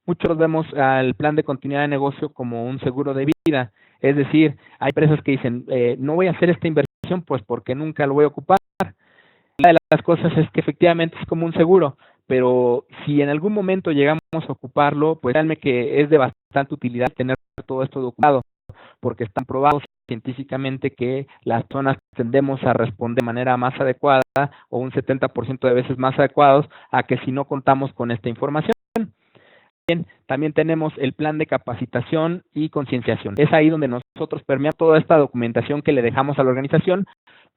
Muchos vemos al plan de continuidad de negocio como un seguro de vida, es decir, hay empresas que dicen, no voy a hacer esta inversión pues porque nunca lo voy a ocupar. Una de las cosas es que efectivamente es como un seguro, pero si en algún momento llegamos a ocuparlo, pues créanme que es de bastante utilidad tener todo esto documentado, porque están probados científicamente que las personas tendemos a responder de manera más adecuada o un 70% de veces más adecuados a que si no contamos con esta información. Bien, también tenemos el plan de capacitación y concienciación. Es ahí donde nosotros permeamos toda esta documentación que le dejamos a la organización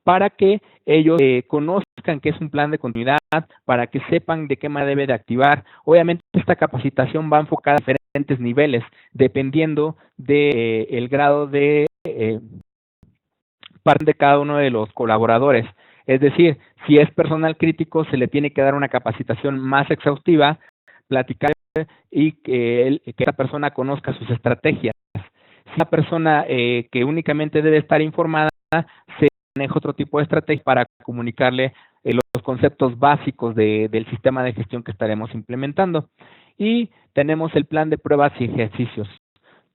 para que ellos conozcan qué es un plan de continuidad, para que sepan de qué manera debe de activar. Obviamente esta capacitación va enfocada a diferentes niveles, dependiendo de el grado de parte de cada uno de los colaboradores. Es decir, si es personal crítico, se le tiene que dar una capacitación más exhaustiva, platicar y que esa persona conozca sus estrategias. Si una persona que únicamente debe estar informada, se maneja otro tipo de estrategia para comunicarle los conceptos básicos del sistema de gestión que estaremos implementando. Y tenemos el plan de pruebas y ejercicios.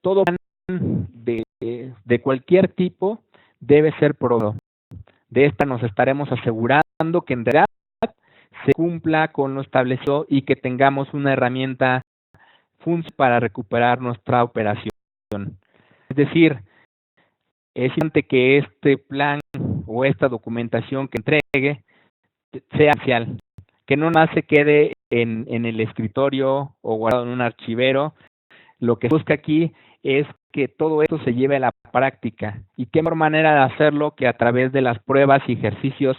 Todo plan de cualquier tipo debe ser probado. De esta nos estaremos asegurando que en realidad se cumpla con lo establecido y que tengamos una herramienta funcional para recuperar nuestra operación. Es decir, es importante que este plan o esta documentación que entregue sea oficial, que no más se quede en el escritorio o guardado en un archivero. Lo que busca aquí es que todo esto se lleve a la práctica. ¿Y qué mejor manera de hacerlo que a través de las pruebas y ejercicios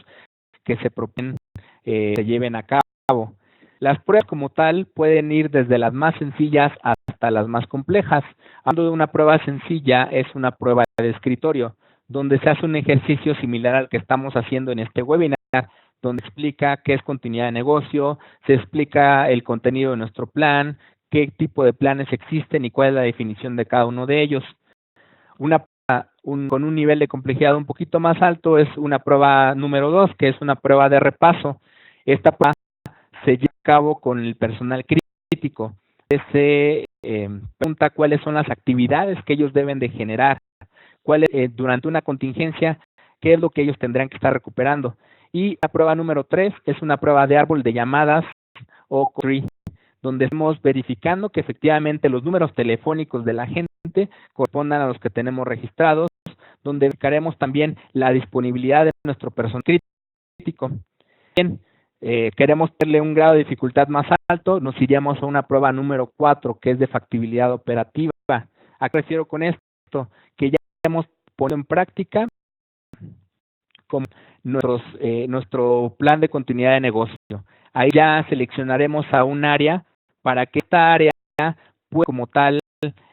que se proponen se lleven a cabo? Las pruebas como tal pueden ir desde las más sencillas hasta las más complejas. Hablando de una prueba sencilla, es una prueba de escritorio, donde se hace un ejercicio similar al que estamos haciendo en este webinar, donde explica qué es continuidad de negocio, se explica el contenido de nuestro plan, qué tipo de planes existen y cuál es la definición de cada uno de ellos. Con un nivel de complejidad un poquito más alto es una prueba número 2, que es una prueba de repaso. Esta prueba se lleva a cabo con el personal crítico. Se pregunta cuáles son las actividades que ellos deben de generar, durante una contingencia, qué es lo que ellos tendrán que estar recuperando. Y la prueba número 3 es una prueba de árbol de llamadas o tree, donde estamos verificando que efectivamente los números telefónicos de la gente correspondan a los que tenemos registrados, donde verificaremos también la disponibilidad de nuestro personal crítico. Bien, queremos darle un grado de dificultad más alto, nos iríamos a una prueba número 4, que es de factibilidad operativa. ¿A qué refiero con esto? Que ya hemos puesto en práctica con nuestro plan de continuidad de negocio. Ahí ya seleccionaremos a un área para que esta área pueda como tal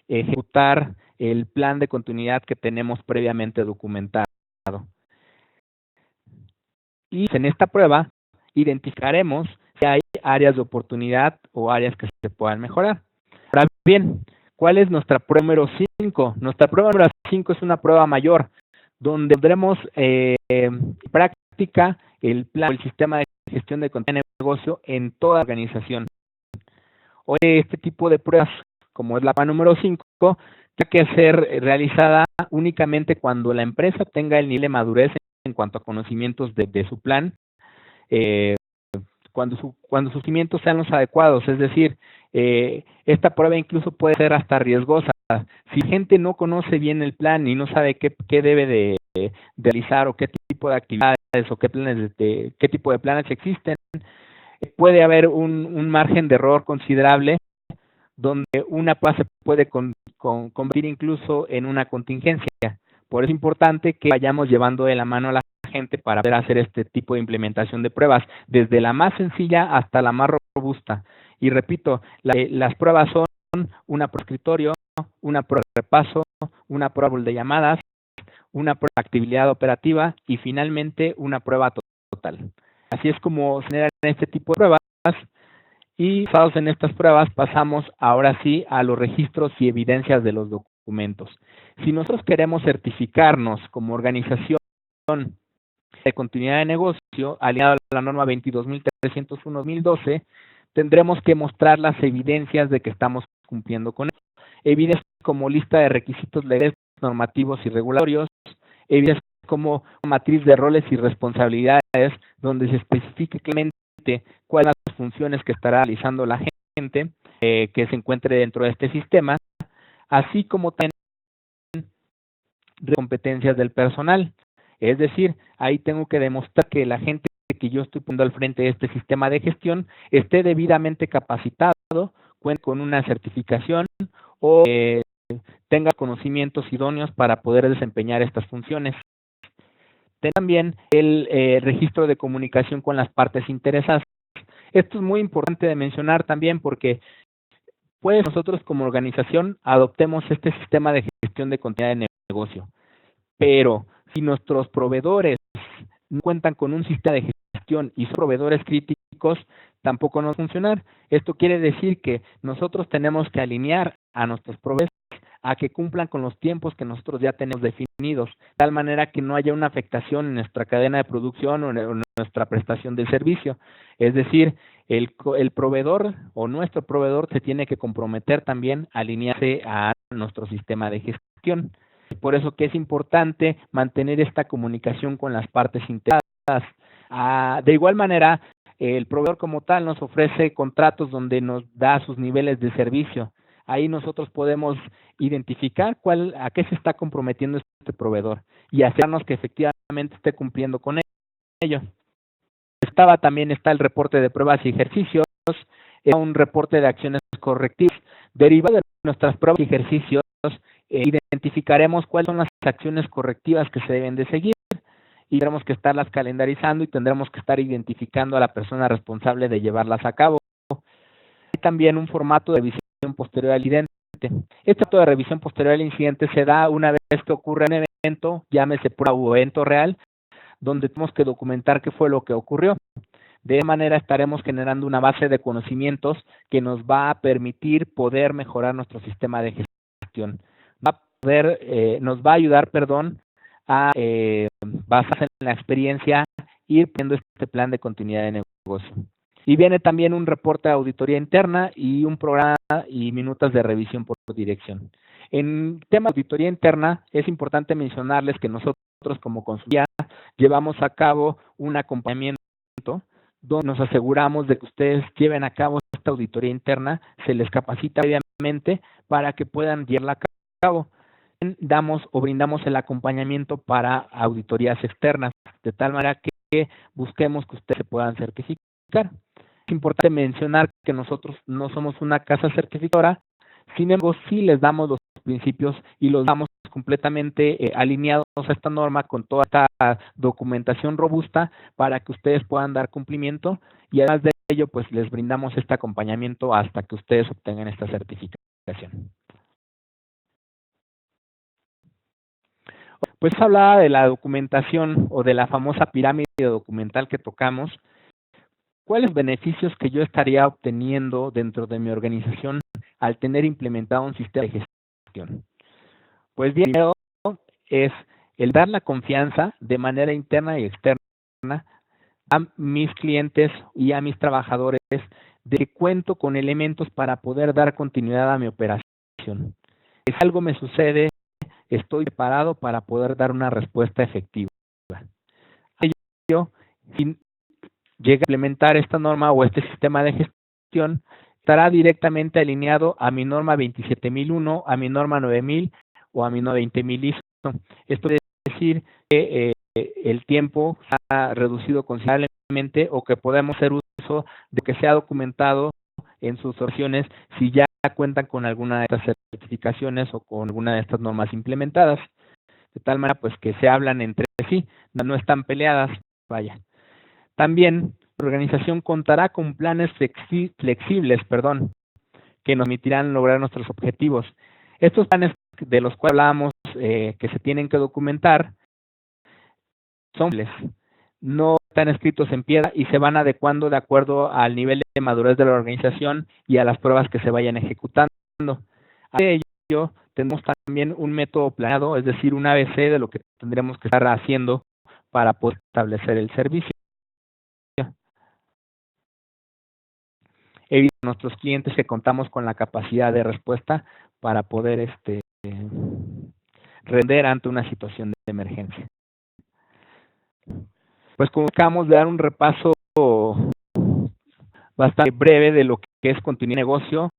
ejecutar el plan de continuidad que tenemos previamente documentado. Y en esta prueba identificaremos si hay áreas de oportunidad o áreas que se puedan mejorar. Ahora bien, ¿cuál es nuestra prueba número 5? Nuestra prueba número 5 es una prueba mayor, donde tendremos práctica el plan, el sistema de gestión de continuidad de negocio en toda la organización. Hoy este tipo de pruebas, como es la prueba número 5, tiene que ser realizada únicamente cuando la empresa tenga el nivel de madurez en cuanto a conocimientos de su plan, cuando sus cimientos sean los adecuados. Es decir, esta prueba incluso puede ser hasta riesgosa. Si la gente no conoce bien el plan y no sabe qué debe de realizar o qué tipo de actividades o qué tipo de planes existen, puede haber un margen de error considerable donde una prueba se puede convertir incluso en una contingencia. Por eso es importante que vayamos llevando de la mano a la gente para poder hacer este tipo de implementación de pruebas, desde la más sencilla hasta la más robusta. Y repito, las pruebas son una prueba de escritorio, una prueba de repaso, una prueba de llamadas, una prueba de actividad operativa y finalmente una prueba total. Así es como se generan este tipo de pruebas. Y basados en estas pruebas pasamos ahora sí a los registros y evidencias de los documentos. Si nosotros queremos certificarnos como organización de continuidad de negocio alineado a la norma 22.301-2012, tendremos que mostrar las evidencias de que estamos cumpliendo con esto. Evidencias como lista de requisitos legales, normativos y regulatorios, evidencias como matriz de roles y responsabilidades, donde se especifique claramente cuáles son las funciones que estará realizando la gente que se encuentre dentro de este sistema, así como también competencias del personal. Es decir, ahí tengo que demostrar que la gente que yo estoy poniendo al frente de este sistema de gestión esté debidamente capacitado, cuente con una certificación o tenga conocimientos idóneos para poder desempeñar estas funciones. También el registro de comunicación con las partes interesadas. Esto es muy importante de mencionar también porque pues nosotros como organización adoptemos este sistema de gestión de continuidad de negocio, pero si nuestros proveedores no cuentan con un sistema de gestión y son proveedores críticos, tampoco nos va a funcionar. Esto quiere decir que nosotros tenemos que alinear a nuestros proveedores a que cumplan con los tiempos que nosotros ya tenemos definidos, de tal manera que no haya una afectación en nuestra cadena de producción o en nuestra prestación de servicio. Es decir, el proveedor o nuestro proveedor se tiene que comprometer también a alinearse a nuestro sistema de gestión. Por eso que es importante mantener esta comunicación con las partes interesadas. De igual manera, el proveedor como tal nos ofrece contratos donde nos da sus niveles de servicio. Ahí nosotros podemos identificar a qué se está comprometiendo este proveedor y asegurarnos que efectivamente esté cumpliendo con ello. También está el reporte de pruebas y ejercicios, un reporte de acciones correctivas. Derivado de nuestras pruebas y ejercicios, identificaremos cuáles son las acciones correctivas que se deben de seguir y tendremos que estarlas calendarizando y tendremos que estar identificando a la persona responsable de llevarlas a cabo. Hay también un formato de revisión posterior al incidente. Este acto de revisión posterior al incidente se da una vez que ocurre un evento, llámese prueba o evento real, donde tenemos que documentar qué fue lo que ocurrió. De esa manera estaremos generando una base de conocimientos que nos va a permitir poder mejorar nuestro sistema de gestión. Nos va a ayudar, a basarse en la experiencia, ir poniendo este plan de continuidad de negocio. Y viene también un reporte de auditoría interna y un programa y minutas de revisión por dirección. En tema de auditoría interna, es importante mencionarles que nosotros como consultoría llevamos a cabo un acompañamiento donde nos aseguramos de que ustedes lleven a cabo esta auditoría interna, se les capacita previamente para que puedan llevarla a cabo. Damos o brindamos el acompañamiento para auditorías externas, de tal manera que busquemos que ustedes se puedan certificar. Es importante mencionar que nosotros no somos una casa certificadora, sin embargo, sí les damos los principios y los damos completamente alineados a esta norma con toda esta documentación robusta para que ustedes puedan dar cumplimiento y además de ello, pues les brindamos este acompañamiento hasta que ustedes obtengan esta certificación. Pues hablaba de la documentación o de la famosa pirámide documental que tocamos. ¿Cuáles beneficios que yo estaría obteniendo dentro de mi organización al tener implementado un sistema de gestión? Pues bien, primero es el dar la confianza de manera interna y externa a mis clientes y a mis trabajadores de que cuento con elementos para poder dar continuidad a mi operación. Si algo me sucede, estoy preparado para poder dar una respuesta efectiva. Yo, si llega a implementar esta norma o este sistema de gestión, estará directamente alineado a mi norma 27001, a mi norma 9000 o a mi norma 20000 ISO. Esto quiere decir que el tiempo se ha reducido considerablemente o que podemos hacer uso de que sea documentado en sus opciones si ya cuentan con alguna de estas certificaciones o con alguna de estas normas implementadas. De tal manera pues que se hablan entre sí, no están peleadas, vaya. También la organización contará con planes flexibles, que nos permitirán lograr nuestros objetivos. Estos planes de los cuales hablábamos que se tienen que documentar son flexibles, no están escritos en piedra y se van adecuando de acuerdo al nivel de madurez de la organización y a las pruebas que se vayan ejecutando. De ello, tenemos también un método planeado, es decir, un ABC de lo que tendremos que estar haciendo para poder establecer el servicio. Evita a nuestros clientes que contamos con la capacidad de respuesta para poder render ante una situación de emergencia. Pues como acabamos de dar un repaso bastante breve de lo que es continuidad de negocio,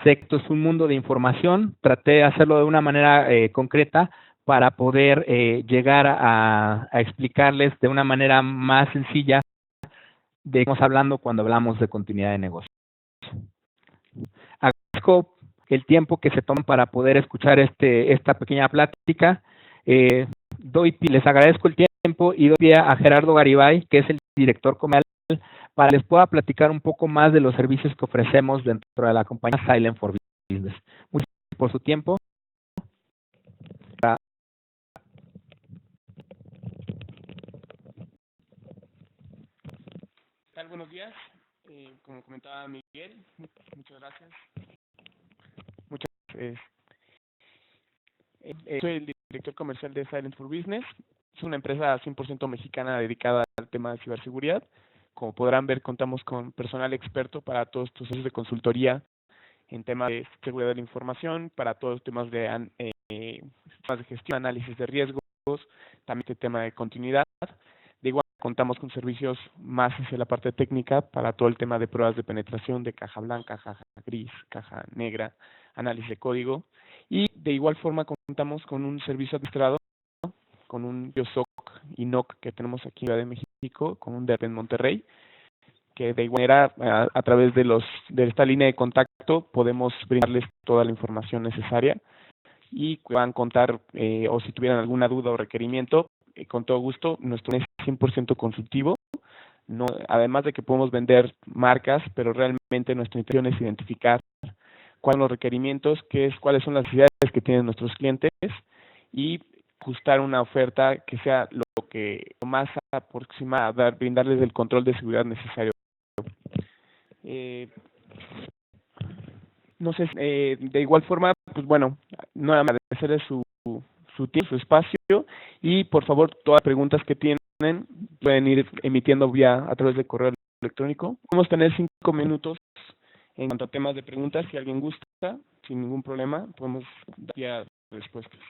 sé que esto es un mundo de información, traté de hacerlo de una manera concreta para poder llegar a explicarles de una manera más sencilla de qué estamos hablando cuando hablamos de continuidad de negocio. Agradezco el tiempo que se toman para poder escuchar esta pequeña plática. Les agradezco el tiempo y doy pie a Gerardo Garibay, que es el director comercial, para que les pueda platicar un poco más de los servicios que ofrecemos dentro de la compañía Silent for Business. Muchas gracias por su tiempo. Buenos días. Como comentaba Miguel, muchas gracias. Muchas gracias. Soy el director comercial de Silent for Business. Es una empresa 100% mexicana dedicada al tema de ciberseguridad. Como podrán ver, contamos con personal experto para todos estos servicios de consultoría en temas de seguridad de la información, para todos los temas de gestión, análisis de riesgos, también el tema de continuidad. De igual contamos con servicios más hacia la parte técnica para todo el tema de pruebas de penetración de caja blanca, caja gris, caja negra, análisis de código. Y de igual forma contamos con un servicio administrado, con un BioSOC y NOC que tenemos aquí en Ciudad de México, con un DERP en Monterrey, que de igual manera a través de esta línea de contacto podemos brindarles toda la información necesaria y puedan contar o si tuvieran alguna duda o requerimiento, con todo gusto, nuestro es 100% consultivo. No, además de que podemos vender marcas, pero realmente nuestra intención es identificar cuáles son los requerimientos, cuáles son las necesidades que tienen nuestros clientes y ajustar una oferta que sea lo más aproximada a brindarles el control de seguridad necesario. No sé, de igual forma, pues bueno, nuevamente agradecerles su tiempo, su espacio y por favor todas las preguntas que tienen pueden ir emitiendo a través de correo electrónico. Podemos tener 5 minutos en cuanto a temas de preguntas, si alguien gusta, sin ningún problema, podemos dar respuestas.